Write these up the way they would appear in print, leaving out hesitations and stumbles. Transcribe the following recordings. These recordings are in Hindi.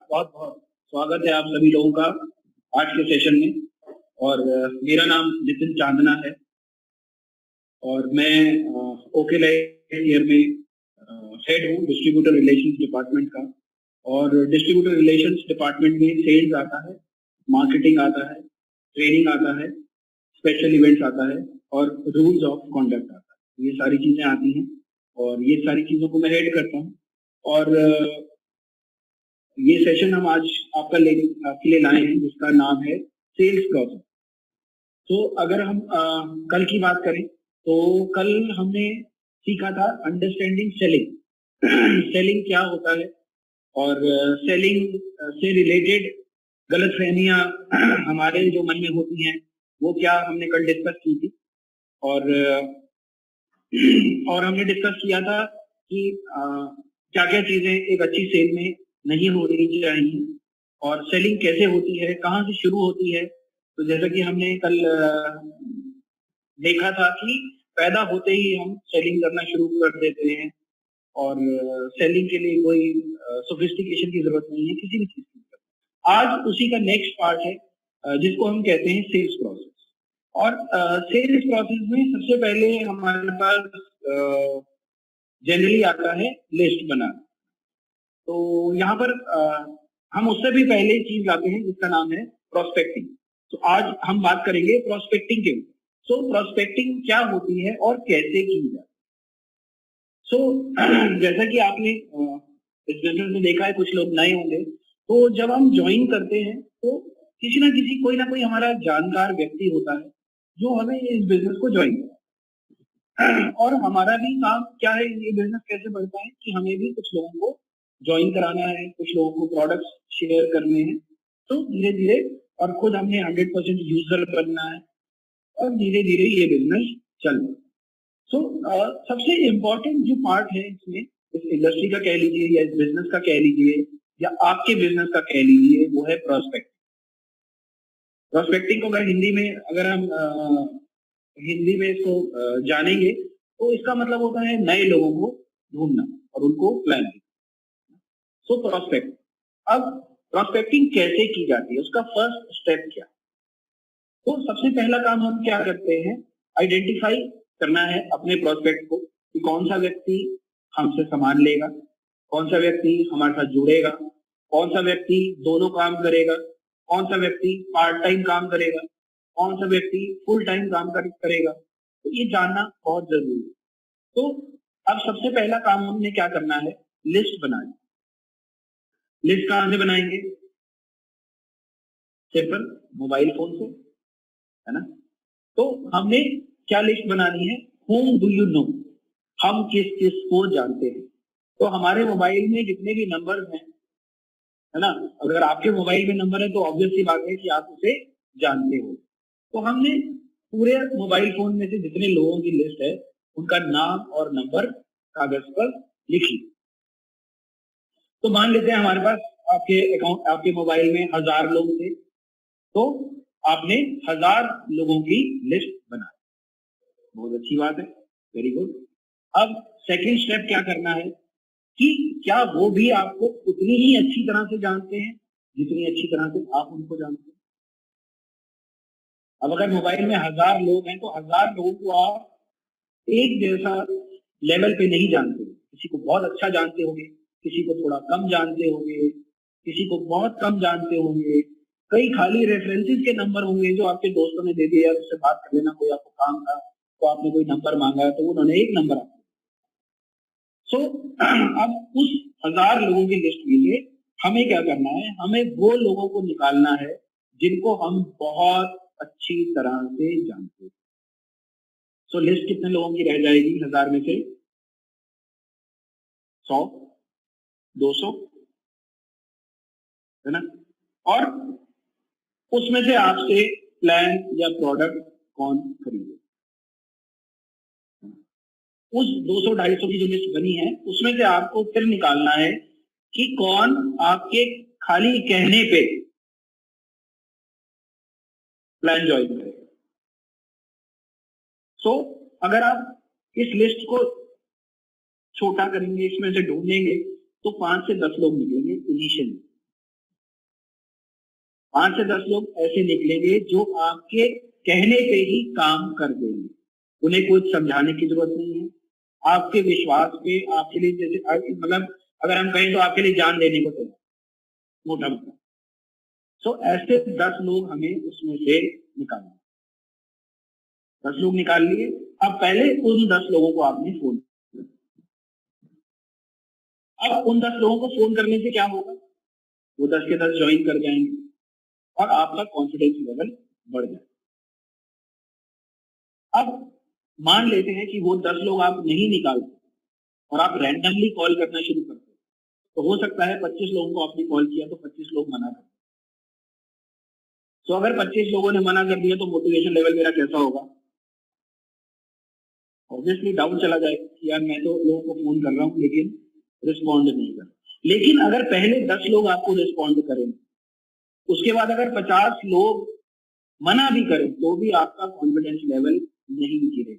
बहुत बहुत स्वागत है आप सभी लोगों का आज के सेशन में। और मेरा नाम नितिन चांदना है और मैं ओके लाइफ ईयर में हेड हूँ डिस्ट्रीब्यूटर रिलेशंस डिपार्टमेंट का। और डिस्ट्रीब्यूटर रिलेशंस डिपार्टमेंट में सेल्स आता है, मार्केटिंग आता है, ट्रेनिंग आता है, स्पेशल इवेंट्स आता है और रूल्स ऑफ कॉन्डक्ट आता है। ये सारी चीजें आती हैं और ये सारी चीजों को मैं हेड करता हूँ। और ये सेशन हम आज आपके लिए लाए हैं जिसका नाम है सेल्स प्रोसेस। तो अगर हम कल की बात करें तो कल हमने सीखा था अंडरस्टैंडिंग सेलिंग। सेलिंग क्या होता है और सेलिंग से रिलेटेड गलतफहमियां हमारे जो मन में होती हैं वो क्या हमने कल डिस्कस की थी। और हमने डिस्कस किया था कि क्या क्या चीजें एक अच्छी सेल में नहीं होनी चाहिए और सेलिंग कैसे होती है, कहाँ से शुरू होती है। तो जैसा कि हमने कल देखा था कि पैदा होते ही हम सेलिंग करना शुरू कर देते हैं और सेलिंग के लिए कोई सोफिस्टिकेशन की जरूरत नहीं है, किसी भी चीज की जरूरत। आज उसी का नेक्स्ट पार्ट है जिसको हम कहते हैं सेल्स प्रोसेस। और सेल्स प्रोसेस में सबसे पहले हमारे पास जनरली आता है लिस्ट बनाना। तो यहाँ पर हम उससे भी पहले चीज लाते हैं जिसका नाम है प्रोस्पेक्टिंग। तो आज हम बात करेंगे प्रोस्पेक्टिंग के ऊपर। सो प्रोस्पेक्टिंग क्या होती है और कैसे की जाती है। सो जैसा कि आपने इस बिजनेस में देखा है, कुछ लोग नए होंगे, तो जब हम ज्वाइन करते हैं तो किसी ना किसी कोई ना कोई हमारा जानकार व्यक्ति होता है जो हमें इस बिजनेस को ज्वाइन कराता है। और हमारा भी काम क्या है, ये बिजनेस कैसे बढ़ता है कि हमें भी कुछ लोगों को ज्वाइन कराना है, कुछ लोगों को प्रोडक्ट्स शेयर करने हैं। तो धीरे धीरे और खुद हमने 100% यूजर बनना है और धीरे धीरे ये बिजनेस चल रहा है। सो सबसे इम्पोर्टेंट जो पार्ट है इसमें, इस इंडस्ट्री का कह लीजिए या इस बिजनेस का कह लीजिए या आपके बिजनेस का कह लीजिए, वो है प्रोस्पेक्ट। प्रोस्पेक्टिंग को अगर हिंदी में अगर हम हिंदी में इसको जानेंगे तो इसका मतलब होता है नए लोगों को ढूंढना और उनको प्लान करना। सो प्रोस्पेक्ट। अब प्रोस्पेक्टिंग कैसे की जाती है, उसका फर्स्ट स्टेप क्या। तो सबसे पहला काम हम क्या करते हैं, आइडेंटिफाई करना है अपने प्रोस्पेक्ट को कि कौन सा व्यक्ति हमसे सामान लेगा, कौन सा व्यक्ति हमारे साथ जुड़ेगा, कौन सा व्यक्ति दोनों काम करेगा, कौन सा व्यक्ति पार्ट टाइम काम करेगा, कौन सा व्यक्ति फुल टाइम काम करेगा। तो ये जानना बहुत जरूरी है। तो अब सबसे पहला काम हमने क्या करना है, लिस्ट बनानी। लिस्ट कहां से बनाएंगे, सिंपल मोबाइल फोन से, है ना। तो हमने क्या लिस्ट बनानी है, whom do you know, हम किस किस को जानते हैं। तो हमारे मोबाइल में जितने भी नंबर हैं, है ना, अगर आपके मोबाइल में नंबर है तो ऑब्वियस सी बात है कि आप उसे जानते हो। तो हमने पूरे मोबाइल फोन में से जितने लोगों की लिस्ट है उनका नाम और नंबर कागज पर लिखी। तो मान लेते हैं हमारे पास आपके मोबाइल में 1000 लोग थे, तो आपने 1000 लोगों की लिस्ट बनाई। बहुत अच्छी बात है, वेरी गुड। अब सेकंड स्टेप क्या करना है कि क्या वो भी आपको उतनी ही अच्छी तरह से जानते हैं जितनी अच्छी तरह से आप उनको जानते हैं। अब अगर मोबाइल में 1000 लोग हैं तो 1000 लोगों को आप एक जैसा लेवल पे नहीं जानते। किसी को बहुत अच्छा जानते होंगे, किसी को थोड़ा कम जानते होंगे, किसी को बहुत कम जानते होंगे, कई खाली रेफरेंसेस के नंबर होंगे जो आपके दोस्तों ने दे दिया, यार उससे बात कर लेना, कोई आपको काम था तो आपने कोई नंबर मांगा तो उन्होंने एक नंबर आपको। सो अब उस 1000 लोगों की लिस्ट में से हमें क्या करना है, हमें वो लोगों को निकालना है जिनको हम बहुत अच्छी तरह से जानते हैं। सो लिस्ट कितने लोगों की रह जाएगी 1000 में से, 100, 200, है ना। और उसमें से आपसे प्लान या प्रोडक्ट कौन खरीदे। उस 200-250 की जो लिस्ट बनी है उसमें से आपको फिर निकालना है कि कौन आपके खाली कहने पे प्लान ज्वाइन करेगा। सो अगर आप इस लिस्ट को छोटा करेंगे, इसमें से ढूंढेंगे तो 5 से 10 लोग मिलेंगे इनिशियली। 5 से 10 लोग ऐसे निकलेंगे जो आपके कहने पे ही काम कर देंगे, उन्हें कुछ समझाने की जरूरत नहीं है, आपके विश्वास पे, आपके लिए जैसे मतलब अगर हम कहें तो आपके लिए जान देने को तैयार, मोटा मोटा। तो ऐसे 10 लोग हमें उसमें से निकालना, 10 लोग निकाल लिए। अब पहले उन 10 लोगों को आपने फोन, अब उन 10 लोगों को फोन करने से क्या होगा, वो 10 के 10 ज्वाइन कर जाएंगे और आपका कॉन्फिडेंस लेवल बढ़ जाएगा। अब मान लेते हैं कि वो 10 लोग आप नहीं निकालते और आप रैंडमली कॉल करना शुरू करते, तो हो सकता है 25 लोगों को आपने कॉल किया तो 25 लोग मना कर, तो अगर 25 लोगों ने मना कर दिया तो मोटिवेशन लेवल मेरा कैसा होगा, ऑब्वियसली डाउन चला जाएगा कि यार मैं तो लोगों को फोन कर रहा हूँ लेकिन रिस्पॉन्ड नहीं कर। लेकिन अगर पहले 10 लोग आपको रिस्पॉन्ड करें, उसके बाद अगर 50 लोग मना भी करें तो भी आपका कॉन्फिडेंस लेवल नहीं गिरे।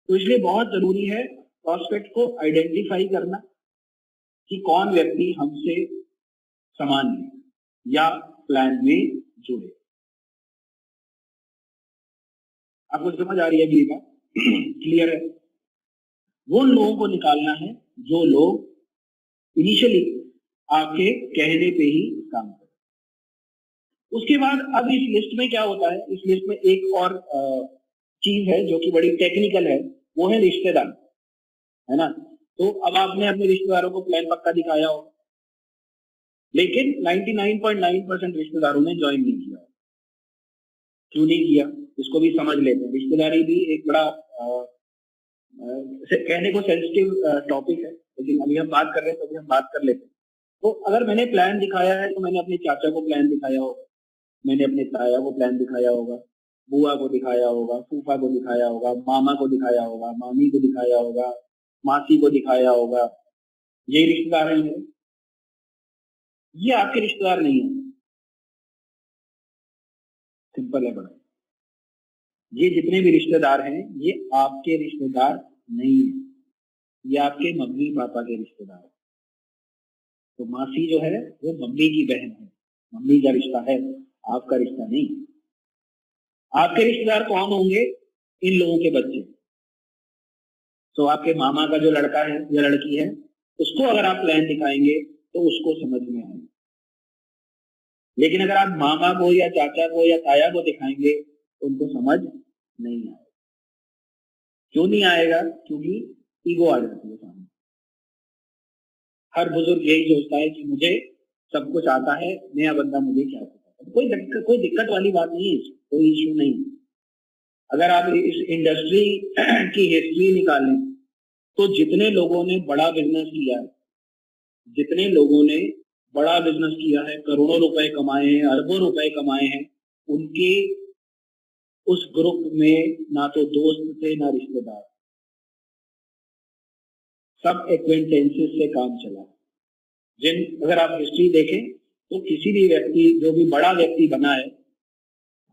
तो इसलिए बहुत जरूरी है प्रोस्पेक्ट को आइडेंटिफाई करना कि कौन व्यक्ति हमसे समान है या प्लान में जुड़े। आपको समझ आ रही है ये बात? क्लियर है? वो लोगों को निकालना है जो लोग इनिशियली आपके कहने पे ही काम करें। उसके बाद अब इस लिस्ट में क्या होता है, इस लिस्ट में एक और चीज है जो कि बड़ी टेक्निकल है, वो है रिश्तेदार, है ना। तो अब आपने अपने रिश्तेदारों को प्लान पक्का दिखाया हो, लेकिन 99.9% रिश्तेदारों ने ज्वाइन नहीं किया। क्यों नहीं किया, इसको भी समझ लेते हैं। रिश्तेदारी भी एक बड़ा कहने को सेंसिटिव टॉपिक है, लेकिन अभी हम बात कर रहे हैं तो अभी हम बात कर लेते हैं। तो अगर मैंने प्लान दिखाया है तो मैंने अपने चाचा को प्लान दिखाया होगा, मैंने अपने ताया को प्लान दिखाया होगा, बुआ को दिखाया होगा, फूफा को दिखाया होगा, मामा को दिखाया होगा, मामी को दिखाया होगा, मासी को दिखाया होगा। ये रिश्तेदार हैं मेरे, ये आपके रिश्तेदार नहीं है। सिंपल है बड़ा, ये जितने भी रिश्तेदार हैं ये आपके रिश्तेदार नहीं है, ये आपके मम्मी पापा के रिश्तेदार है। तो मासी जो है वो मम्मी की बहन है, मम्मी का रिश्ता है, आपका रिश्ता नहीं। आपके रिश्तेदार कौन होंगे, इन लोगों के बच्चे। तो आपके मामा का जो लड़का है या लड़की है, उसको अगर आप प्लान दिखाएंगे तो उसको समझ में आएगा। लेकिन अगर आप मामा को या चाचा को या ताया को दिखाएंगे तो उनको समझ नहीं आएगा। क्यों नहीं आएगा? क्योंकि ईगो आ जाती है सामने। हर बुजुर्ग यही सोचता है कि मुझे सब कुछ आता है, नया बंदा मुझे क्या पता। कोई दिक्कत वाली बात नहीं है, कोई इश्यू नहीं। अगर आप इस इंडस्ट्री की हिस्ट्री निकालें तो जितने लोगों ने बड़ा बिजनेस किया है, जितने लोगों ने बड़ा बिजनेस किया है, करोड़ों रुपए कमाए हैं, अरबों रुपए कमाए हैं, उनके उस ग्रुप में ना तो दोस्त थे ना रिश्तेदार, सब एक्वेंटेंसेस से काम चला। अगर आप हिस्ट्री देखें तो किसी भी व्यक्ति जो भी बड़ा व्यक्ति बना है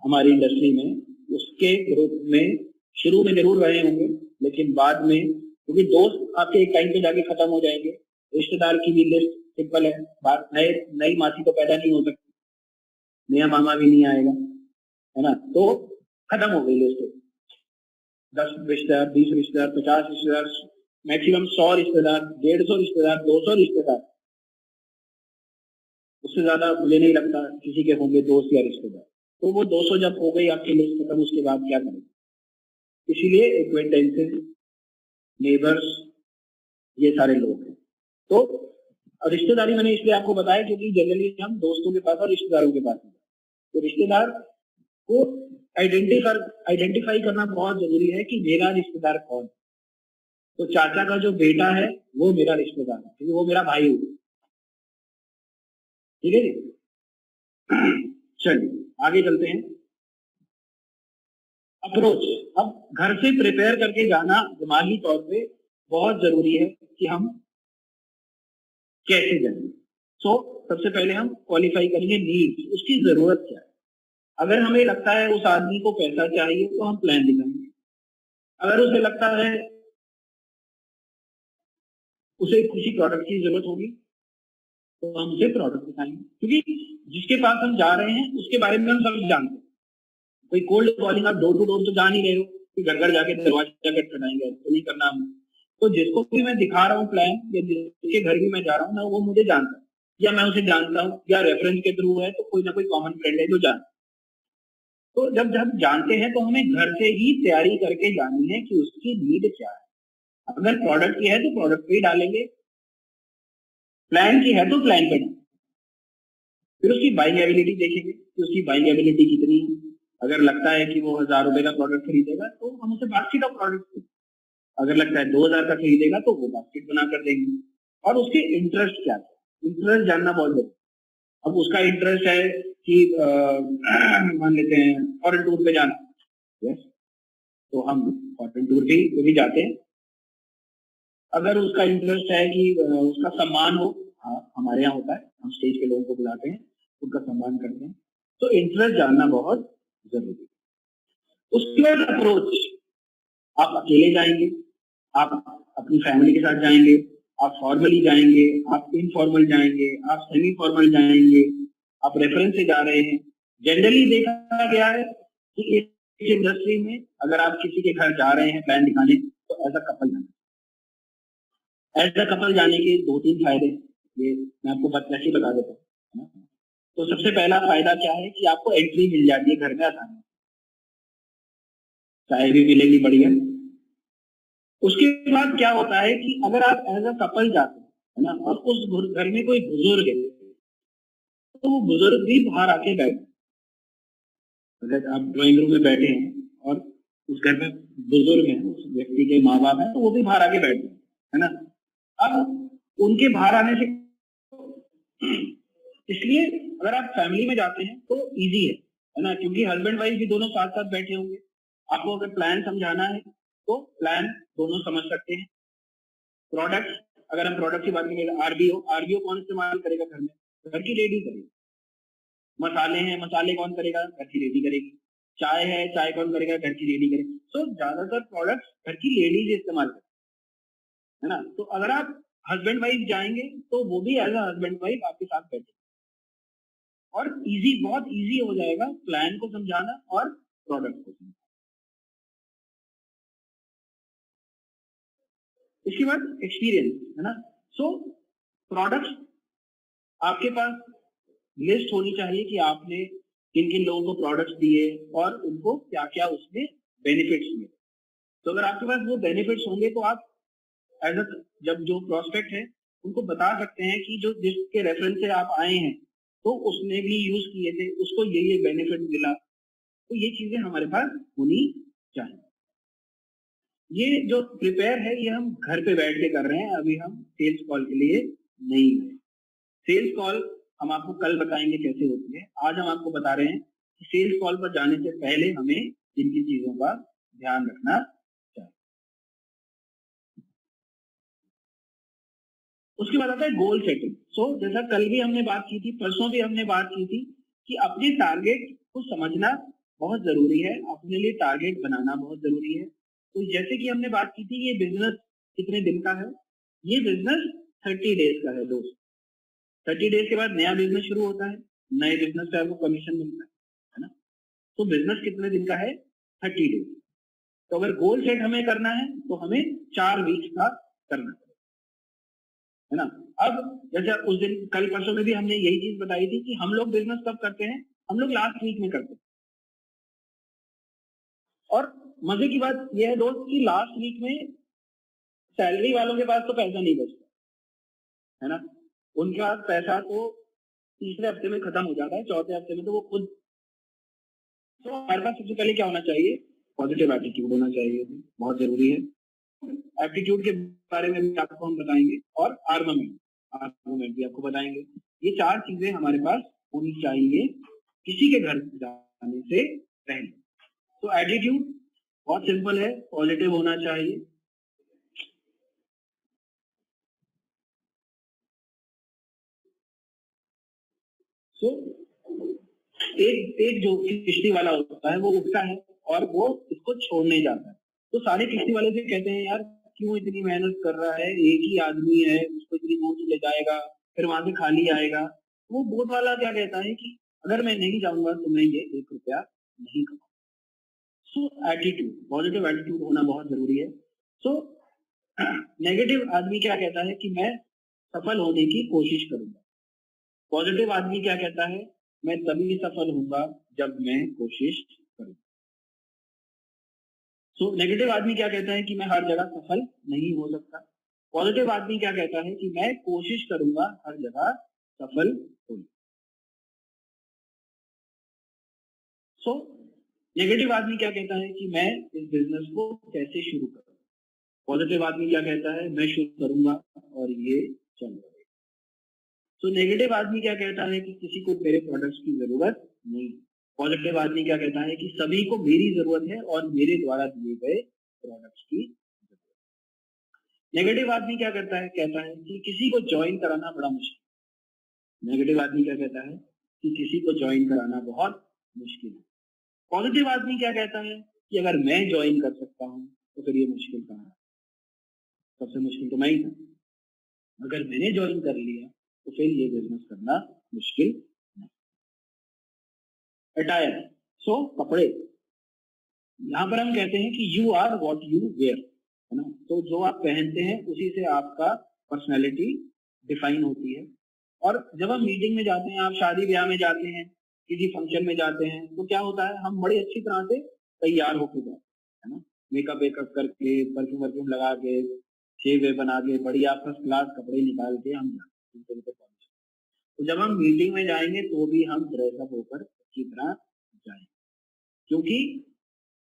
हमारी इंडस्ट्री में, उसके ग्रुप में शुरू में जरूर रहे होंगे, लेकिन बाद में, क्योंकि दोस्त आपके एक टाइम पे जाके खत्म हो जाएंगे, रिश्तेदार की भी लिस्ट सिंपल है, बात नई मासी तो पैदा नहीं हो सकती, नया मामा भी नहीं आएगा, है ना। तो खत्म हो गई लिस्ट। 10 रिश्तेदार, 20 रिश्तेदार, 50 रिश्तेदार, मैक्सिमम 100 रिश्तेदार, 150 रिश्तेदार, 200 रिश्तेदार, उससे ज्यादा मुझे नहीं लगता किसी के होंगे दोस्त या रिश्तेदार। तो वो 200 जब हो गई आपकी लिस्ट खत्म, उसके बाद क्या करेंगे? इसीलिए एक्वेंटेंसेस, नेबर्स, ये सारे लोग हैं। तो रिश्तेदारी मैंने इसलिए आपको बताया क्योंकि जनरली हम दोस्तों के पास और रिश्तेदारों के पास हैं। तो रिश्तेदार को आइडेंटिफाई करना बहुत जरूरी है कि मेरा रिश्तेदार कौन। तो चाचा का जो बेटा है वो मेरा रिश्तेदार है, क्योंकि वो मेरा भाई होगा। ठीक है जी। चलिए आगे चलते हैं। अप्रोच, अब घर से प्रिपेयर करके जाना दिमागी तौर पे बहुत जरूरी है कि हम कैसे जाएंगे। तो सबसे पहले हम क्वालिफाई करेंगे नीड्स, उसकी जरूरत क्या है। अगर हमें लगता है उस आदमी को पैसा चाहिए तो हम प्लान दिखाएंगे। अगर उसे लगता है उसे किसी प्रोडक्ट की जरूरत होगी तो हम उसे प्रोडक्ट दिखाएंगे। क्योंकि जिसके पास हम जा रहे हैं उसके बारे में हम सब जानते हैं। कोई कोल्ड कॉलिंग आप डोर टू डोर तो जा नहीं रहे हो कि घर घर जाके दरवाजा खटखटाएंगे, तो नहीं करना हमें। तो जिसको भी मैं दिखा रहा हूँ प्लान, या जिसके घर भी मैं जा रहा हूँ ना, वो मुझे जानता है या मैं उसे जानता हूँ, या रेफरेंस के थ्रू है तो कोई ना कोई कॉमन फ्रेंड है जो जानता है। तो जब जब जानते हैं तो हमें घर से ही तैयारी करके जानी है कि उसकी नीड क्या है। अगर प्रोडक्ट की है तो प्रोडक्ट पे ही डालेंगे, प्लान की है तो प्लान पे डालेंगे। फिर उसकी बाइंग एबिलिटी देखेंगे कि उसकी बाइंग एबिलिटी कितनी है। अगर लगता है कि वो 1000 रुपए का प्रोडक्ट खरीदेगा तो हम उसे बास्केट ऑफ प्रोडक्ट, अगर लगता है 2000 का खरीदेगा तो वो बास्केट बना कर देंगे। और उसके इंटरेस्ट क्या है, इंटरेस्ट जानना बहुत जरूरी। अब उसका इंटरेस्ट है कि मान लेते हैं फॉरेन टूर पे जाना, यस, तो हम फॉरेन टूर भी जाते हैं। अगर उसका इंटरेस्ट है कि उसका सम्मान हो, हाँ हमारे यहाँ होता है, हम स्टेज पे लोगों को बुलाते हैं, उनका सम्मान करते हैं। तो इंटरेस्ट जानना बहुत जरूरी है। उसके बाद अप्रोच, आप अकेले जाएंगे, आप अपनी फैमिली के साथ जाएंगे, आप फॉर्मली जाएंगे, आप इनफॉर्मल जाएंगे, आप सेमी फॉर्मल जाएंगे, आप रेफरेंस से जा रहे हैं। जनरली देखा गया है कि इस इंडस्ट्री में अगर आप किसी के घर जा रहे हैं प्लान दिखाने, तो एज अ कपल जाना। एज अ कपल जाने के 2-3 फायदे, ये मैं आपको वैसे ही बता देता हूँ। तो सबसे पहला फायदा क्या है कि आपको एंट्री मिल जाती है घर में आसानी, चाय भी मिलेगी बढ़िया। उसके बाद क्या होता है कि अगर आप एज अ कपल जाते हैं ना, और उस घर में कोई बुजुर्ग है, तो वो बुजुर्ग भी बाहर आके बैठे। अगर आप ड्राइंग रूम में बैठे हैं और उस घर में बुजुर्ग हैं, उस व्यक्ति के माँ बाप हैं, तो वो भी बाहर आके बैठे हैं, है ना। अब उनके बाहर आने से, इसलिए अगर आप फैमिली में जाते हैं तो इजी है ना, क्योंकि हस्बैंड वाइफ भी दोनों साथ साथ बैठे होंगे। आपको अगर प्लान समझाना है तो प्लान दोनों समझ सकते हैं। प्रोडक्ट, अगर हम प्रोडक्ट की बात करें, आरबीओ कौन इस्तेमाल करेगा घर में? घर की लेडी करेगी। मसाले हैं, मसाले कौन करेगा? घर की लेडी करेगी। चाय है, चाय कौन करेगा? घर की लेडी करेगी। तो ज्यादातर प्रोडक्ट घर की लेडीज इस्तेमाल करें, है ना। तो अगर आप हस्बैंड वाइफ जाएंगे तो वो भी एज अ हस्बैंड वाइफ आपके साथ बैठे, और इजी, बहुत इजी हो जाएगा प्लान को समझाना और प्रोडक्ट को समझाना। इसके बाद एक्सपीरियंस, है ना। सो प्रोडक्ट्स आपके पास लिस्ट होनी चाहिए कि आपने किन किन लोगों को प्रोडक्ट्स दिए और उनको क्या क्या उसमें बेनिफिट्स मिले। तो अगर आपके पास वो बेनिफिट्स होंगे तो आप एज अ, जब जो प्रोस्पेक्ट है उनको बता सकते हैं कि जो जिसके रेफरेंस से आप आए हैं तो उसने भी यूज किए थे, उसको ये बेनिफिट मिला। तो ये चीजें हमारे पास होनी चाहिए। ये जो प्रिपेयर है ये हम घर पे बैठ के कर रहे हैं, अभी हम सेल्स कॉल के लिए नहीं है। सेल्स कॉल हम आपको कल बताएंगे कैसे होती है। आज हम आपको बता रहे हैं कि सेल्स कॉल पर जाने से पहले हमें किन किन चीजों का ध्यान रखना चाहिए। उसके बाद आता है गोल सेटिंग। सो जैसा कल भी हमने बात की थी, परसों भी हमने बात की थी कि अपने टारगेट को समझना बहुत जरूरी है, अपने लिए टारगेट बनाना बहुत जरूरी है। तो जैसे कि हमने बात की थी, ये बिजनेस कितने दिन का है? ये बिजनेस 30 डेज का है दोस्त। 30 डेज के बाद नया बिजनेस शुरू होता है, नए बिजनेस पे आपको कमीशन मिलता है ना। तो बिजनेस कितने दिन का है? 30 डेज। तो अगर गोल सेट हमें करना है तो हमें 4 वीक का करना है ना। अब जैसे उस दिन कल परसों में भी हमने यही चीज बताई थी कि हम लोग बिजनेस कब करते हैं? हम लोग लास्ट वीक में करते हैं। और मजे की बात यह है दोस्त कि लास्ट वीक में सैलरी वालों के पास तो पैसा नहीं बचता, है ना। उनके पास पैसा तो तीसरे हफ्ते में खत्म हो जाता है, चौथे हफ्ते में तो वो खुद। तो हमारे पास सबसे पहले क्या होना चाहिए? पॉजिटिव एटीट्यूड होना चाहिए, बहुत जरूरी है। एप्टीट्यूड के बारे में भी आपको हम बताएंगे, और आर्मामेंट भी आपको बताएंगे। ये 4 चीजें हमारे पास होनी चाहिए किसी के घर जाने से पहले। तो एटीट्यूड बहुत सिंपल है, पॉजिटिव होना चाहिए। तो एक जो किश्ती वाला होता है वो उठता है और वो इसको छोड़ने जाता है। तो सारे किश्ती वाले से कहते हैं, यार क्यों इतनी मेहनत कर रहा है, एक ही आदमी है, उसको इतनी दूर ले जाएगा, फिर वहां से खाली आएगा। वो बोट वाला क्या कहता है कि अगर मैं नहीं जाऊंगा तो मैं ये 1 रुपया नहीं कमाऊंगा। सो एटीट्यूड, पॉजिटिव एटीट्यूड होना बहुत जरूरी है। सो नेगेटिव आदमी क्या कहता है कि मैं सफल होने की कोशिश करूंगा। पॉजिटिव आदमी क्या कहता है, मैं तभी सफल होऊंगा जब मैं कोशिश करूंगा। सो नेगेटिव आदमी क्या कहता है कि मैं हर जगह सफल नहीं हो सकता। पॉजिटिव आदमी क्या कहता है कि मैं कोशिश करूंगा हर जगह सफल होने। सो नेगेटिव आदमी क्या कहता है कि मैं इस बिजनेस को कैसे शुरू करूं। पॉजिटिव आदमी क्या कहता है, मैं शुरू करूंगा और ये चल जाएगा। तो नेगेटिव आदमी क्या कहता है कि किसी को मेरे प्रोडक्ट्स की जरूरत नहीं। पॉजिटिव आदमी क्या कहता है कि सभी को मेरी जरूरत है और मेरे द्वारा दिए गए प्रोडक्ट्स की जरूरत। नेगेटिव आदमी क्या करता है, कहता है कि किसी को ज्वाइन कराना बड़ा मुश्किल। नेगेटिव आदमी क्या कहता है कि किसी को ज्वाइन कराना बहुत मुश्किल है। पॉजिटिव आदमी क्या कहता है कि अगर मैं ज्वाइन कर सकता हूं तो फिर ये मुश्किल कहां है, सबसे मुश्किल तो मैं ही था। अगर मैंने ज्वाइन कर लिया तो फिर ये बिजनेस करना मुश्किल नहीं। अटायर, सो कपड़े, यहाँ पर हम कहते हैं कि you are what you wear, है ना। तो जो आप पहनते हैं उसी से आपका पर्सनैलिटी डिफाइन होती है। और जब हम मीटिंग में जाते हैं, आप शादी ब्याह में जाते हैं, किसी फंक्शन में जाते हैं, तो क्या होता है, हम बड़ी अच्छी तरह से तैयार होके जाते हैं, है ना। मेकअप वेकअप करके, परफ्यूम वर्फ्यूम लगा के, शेव वे बना के, बढ़िया फर्स्ट क्लास कपड़े निकाल के हम जाते हैं। तो जब हम मीटिंग में जाएंगे तो भी हम ड्रेसअप होकर अच्छी तरह जाएंगे, क्योंकि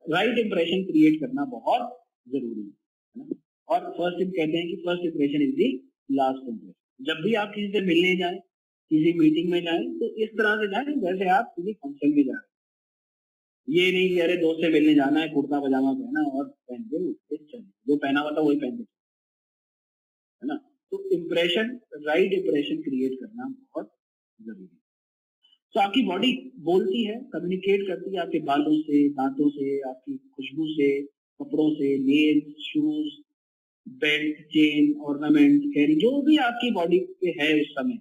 राइट इंप्रेशन क्रिएट करना बहुत जरूरी है ना। और फर्स्ट कहते हैं कि first impression is the last impression. जब भी आप किसी से मिलने जाए, किसी मीटिंग में जाए, तो इस तरह से जाए जैसे आप किसी फंक्शन में जा रहे हैं। ये नहीं कि अरे दोस्त से मिलने जाना है, कुर्ता पजामा पहना और पहन के उसके चले, जो पहना हुआ था वही पहन के, है ना। तो इम्प्रेशन, राइट इम्प्रेशन क्रिएट करना बहुत जरूरी है। तो आपकी बॉडी बोलती है, कम्युनिकेट करती है आपके बालों से, दांतों से, आपकी खुशबू से, कपड़ों से, nail, shoes, belt, chain, ornament, carry, जो भी आपकी बॉडी पे है उस समय,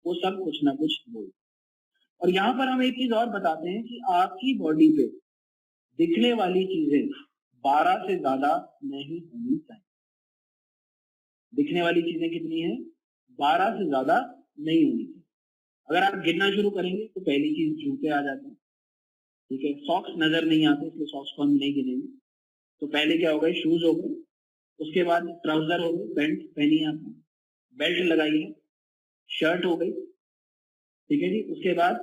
वो सब कुछ ना कुछ बोल। और यहाँ पर हम एक चीज और बताते हैं कि आपकी बॉडी पे दिखने वाली चीजें 12 से ज्यादा नहीं होनी चाहिए। दिखने वाली चीजें कितनी है, 12 से ज्यादा नहीं होनी चाहिए। अगर आप गिनना शुरू करेंगे तो पहली चीज जूते आ जाते हैं, ठीक है। सॉक्स नजर नहीं आते, इसलिए सॉक्स को हम नहीं गिनेंगे। तो पहले क्या हो गए, शूज हो गए, उसके बाद ट्राउजर हो गए, पैंट पहनी है आपने, बेल्ट लगाई है, शर्ट हो गई, ठीक है जी। उसके बाद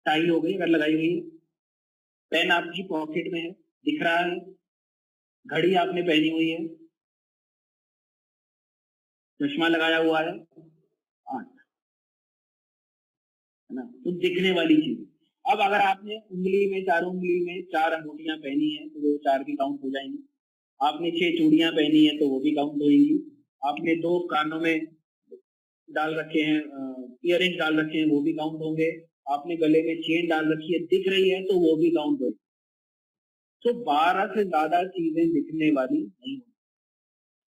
टाई हो गई अगर लगाई हुई है, पेन आपकी पॉकेट में है, दिख रहा है, घड़ी आपने पहनी हुई है, चश्मा लगाया हुआ है, 8, है ना। तो दिखने वाली चीज। अब अगर आपने उंगली में, चारों उंगली में 4 अंगूठियां पहनी है तो वो 4 भी काउंट हो जाएंगी। आपने 6 चूड़ियां पहनी है तो वो भी काउंट होगी। आपने 2 कानों में डाल रखे हैं, इयररिंग डाल रखे हैं, वो भी काउंट होंगे। आपने गले में चेन डाल रखी है, दिख रही है, तो वो भी काउंट होगी। तो 12 से ज्यादा चीजें दिखने वाली नहीं होंगी।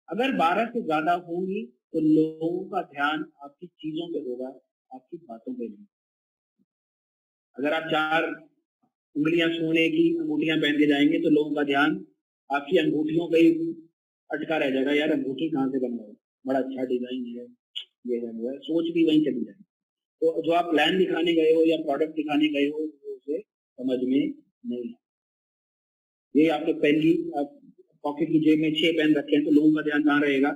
अगर 12 से ज्यादा होंगी तो लोगों का ध्यान आपकी चीजों पे होगा, आपकी बातों पे नहीं। अगर आप 4 उंगलियां सोने की अंगूठियां पहन के जाएंगे तो लोगों का ध्यान आपकी अंगूठियों पे ही अटका रह जाएगा, यार अंगूठी कहाँ से बन रहा है, बड़ा अच्छा डिजाइन है, ये है वो है, सोच भी वहीं चली जाएगी। तो जो आप प्लान दिखाने गए हो या प्रोडक्ट दिखाने गए हो वो उसे समझ में नहीं। ये आपके पेन की पॉकेट की जेब में 6 पेन रखे हैं तो लोगों का ध्यान कहाँ रहेगा,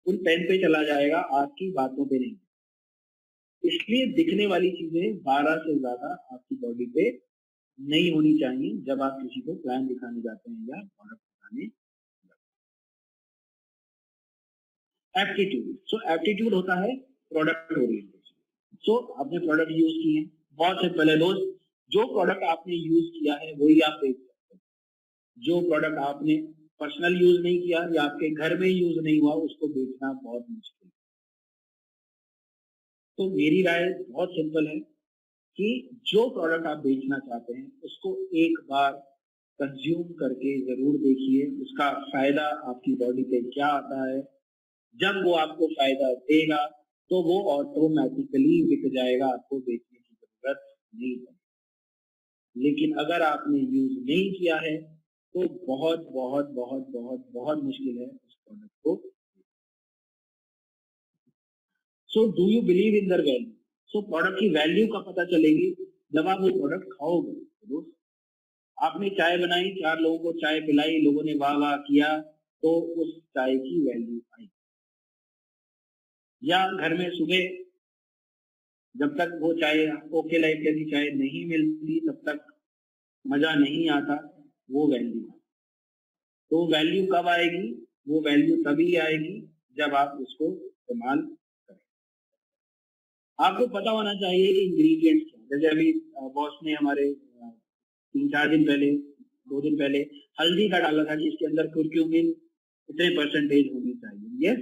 उन पेन पे चला जाएगा, आपकी बातों पे नहीं। इसलिए दिखने वाली चीजें 12 से ज्यादा आपकी बॉडी पे नहीं होनी चाहिए जब आप किसी को प्लान दिखाने जाते हैं या प्रोडक्ट दिखाने। एप्टीट्यूड, सो एप्टीट्यूड होता है प्रोडक्ट ओरिएंटेशन। सो आपने प्रोडक्ट यूज किए हैं, बहुत सिंपल है दोस्त, जो प्रोडक्ट आपने यूज किया है वही आप बेच सकते हैं। जो प्रोडक्ट आपने पर्सनल यूज नहीं किया या आपके घर में यूज नहीं हुआ उसको बेचना बहुत मुश्किल है। तो मेरी राय बहुत सिंपल है कि जो प्रोडक्ट आप बेचना चाहते हैं उसको एक बार कंज्यूम करके जरूर देखिए, उसका फायदा आपकी बॉडी पे क्या आता है। जब वो आपको फायदा देगा तो वो ऑटोमेटिकली बिक जाएगा, आपको बेचने की जरूरत नहीं है। लेकिन अगर आपने यूज नहीं किया है तो बहुत बहुत बहुत बहुत बहुत मुश्किल है उस प्रोडक्ट को। So do you believe in their value? So product की वैल्यू का पता चलेगी जब आप वो प्रोडक्ट खाओगे। दोस्त, आपने चाय बनाई, 4 लोगों को चाय पिलाई, लोगों ने वाह वाह किया, तो उस चाय की वैल्यू आई। या घर में सुबह जब तक वो चाय ओके लाइफ जैसी चाय नहीं मिलती तब तक मजा नहीं आता, वो वैल्यू। तो वैल्यू कब आएगी? वो वैल्यू तभी आएगी जब आप उसको इस्तेमाल करें। आपको पता होना चाहिए कि इंग्रेडिएंट्स क्या, जैसे अभी बॉस ने हमारे 3-4 दिन पहले, 2 दिन पहले हल्दी का डाला था कि इसके अंदर कुरक्यूमिन इतने परसेंटेज होनी चाहिए। यस,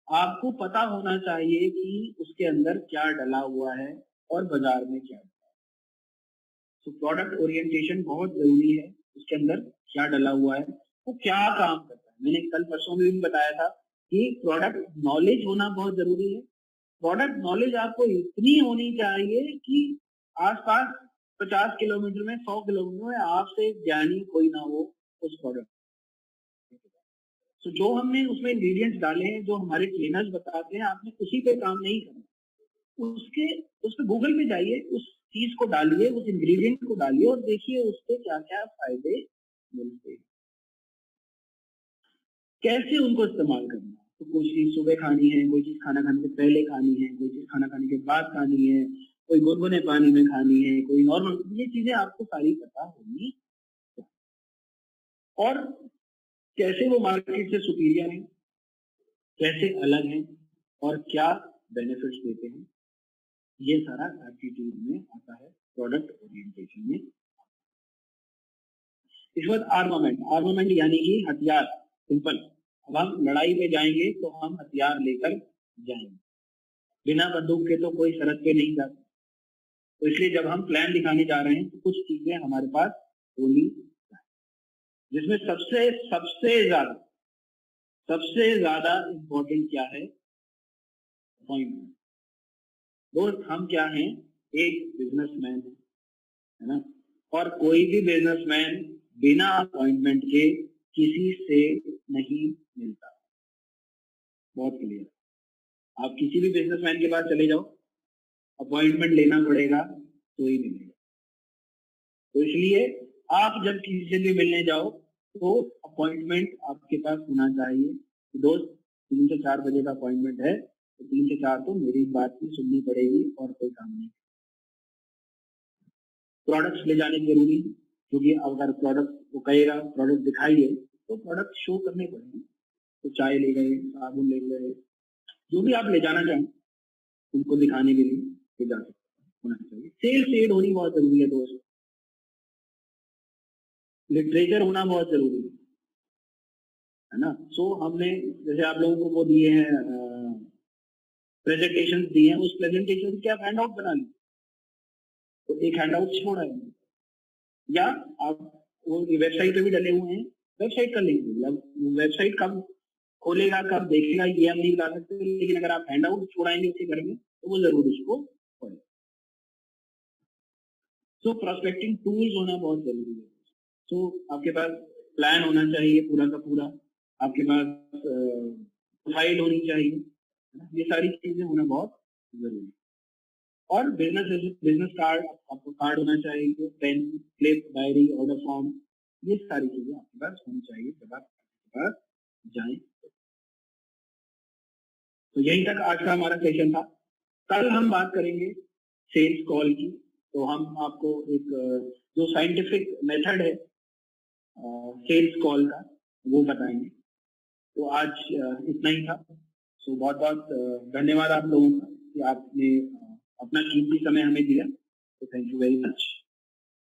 आपको पता होना चाहिए कि उसके अंदर क्या डला हुआ है और बाजार में क्या डला है। तो प्रोडक्ट ओरिएंटेशन बहुत जरूरी है, उसके अंदर क्या डला हुआ है, वो क्या काम करता है। मैंने कल परसों में भी बताया था कि प्रोडक्ट नॉलेज होना बहुत जरूरी है। प्रोडक्ट नॉलेज आपको इतनी होनी चाहिए कि आसपास 50 किलोमीटर में, 100 किलोमीटर में आपसे ज्ञानी कोई ना हो उस प्रोडक्ट। तो जो हमने उसमें इंग्रेडिएंट्स डाले हैं, जो हमारे ट्रेनर्स बताते हैं, आपने उसी पे काम नहीं करना। उस पे गूगल पे जाइए, उस चीज को डालिए, उस इंग्रेडिएंट को डालिए और देखिए उससे क्या क्या फायदे मिलते हैं, कैसे उनको इस्तेमाल करना है। तो कोई चीज सुबह खानी है, कोई चीज खाना खाने से पहले खानी है, कोई चीज खाना खाने के बाद खानी है, कोई गुनगुने पानी में खानी है, कोई नॉर्मल, ये चीजें आपको सारी पता होनी चाहिए। और कैसे वो मार्केट से सुपीरियर है, कैसे अलग है और क्या बेनिफिट्स देते हैं, ये सारा एप्टीट्यूड में आता है, प्रोडक्ट ओरिएंटेशन में। इस बाद आर्मामेंट यानी कि हथियार। सिंपल, अब हम लड़ाई पे जाएंगे तो हम हथियार लेकर जाएंगे, बिना बंदूक के तो कोई सरहद पे नहीं जाता। तो इसलिए जब हम प्लान दिखाने जा रहे हैं तो कुछ चीजें हमारे पास होनी चाहिए, जिसमें सबसे ज्यादा इंपॉर्टेंट क्या है? अपॉइंटमेंट। दोस्त, हम क्या हैं? एक बिजनेसमैन है ना, और कोई भी बिजनेसमैन बिना अपॉइंटमेंट के किसी से नहीं मिलता। बहुत क्लियर। आप किसी भी बिजनेसमैन के पास चले जाओ, अपॉइंटमेंट लेना पड़ेगा तो ही मिलेगा। तो इसलिए आप जब किसी से भी मिलने जाओ तो अपॉइंटमेंट आपके पास होना चाहिए। दोस्त, 3 से 4 बजे का अपॉइंटमेंट है तो 3 से 4 तो मेरी बात ही सुननी पड़ेगी और कोई काम नहीं। प्रोडक्ट्स ले जाने जरूरी है, क्योंकि अगर प्रोडक्ट वो कहेगा प्रोडक्ट दिखाइए तो प्रोडक्ट शो करने पड़ेंगे। तो चाय ले गए, साबुन ले गए, जो भी आप ले जाना चाहें उनको दिखाने के लिए ले जा सकते होना चाहिए। सेल्स एड होनी बहुत जरूरी है दोस्त, लिटरेचर होना बहुत जरूरी है ना। सो हमने जैसे आप लोगों को वो दिए हैं, प्रेजेंटेशन दिए हैं, उस प्रेजेंटेशन के आप हैंड आउट बना लीजिए, तो एक हैंड आउट छोड़ा है, या आप वो वेबसाइट पे भी डले हुए हैं, वेबसाइट का लिंक दीजिए। अब वेबसाइट कब खोलेगा, कब देखेगा, ये हम नहीं बता सकते, लेकिन अगर आप हैंड आउट छोड़ाएंगे उसके घर में तो वो जरूर उसको पढ़े। सो प्रोस्पेक्टिंग टूल्स होना बहुत जरूरी है। सो आपके पास प्लान होना चाहिए पूरा का पूरा, आपके पास प्रोफाइल होनी चाहिए, ये सारी चीजें होना बहुत जरूरी है। और बिजनेस कार्ड, आपको कार्ड होना चाहिए, pen, clip, diary, order form, ये सारी चीजें आपके पास होनी चाहिए जब आप आपके पास जाएं। तो यहीं तक आज का हमारा सेशन था। कल हम बात करेंगे सेल्स कॉल की। तो हम आपको एक जो साइंटिफिक मेथड है सेल्स कॉल का वो बताएंगे। तो आज इतना ही था। सो बहुत बहुत धन्यवाद आप लोगों का कि आपने अपना कीमती समय हमें दिया। तो थैंक यू वेरी मच।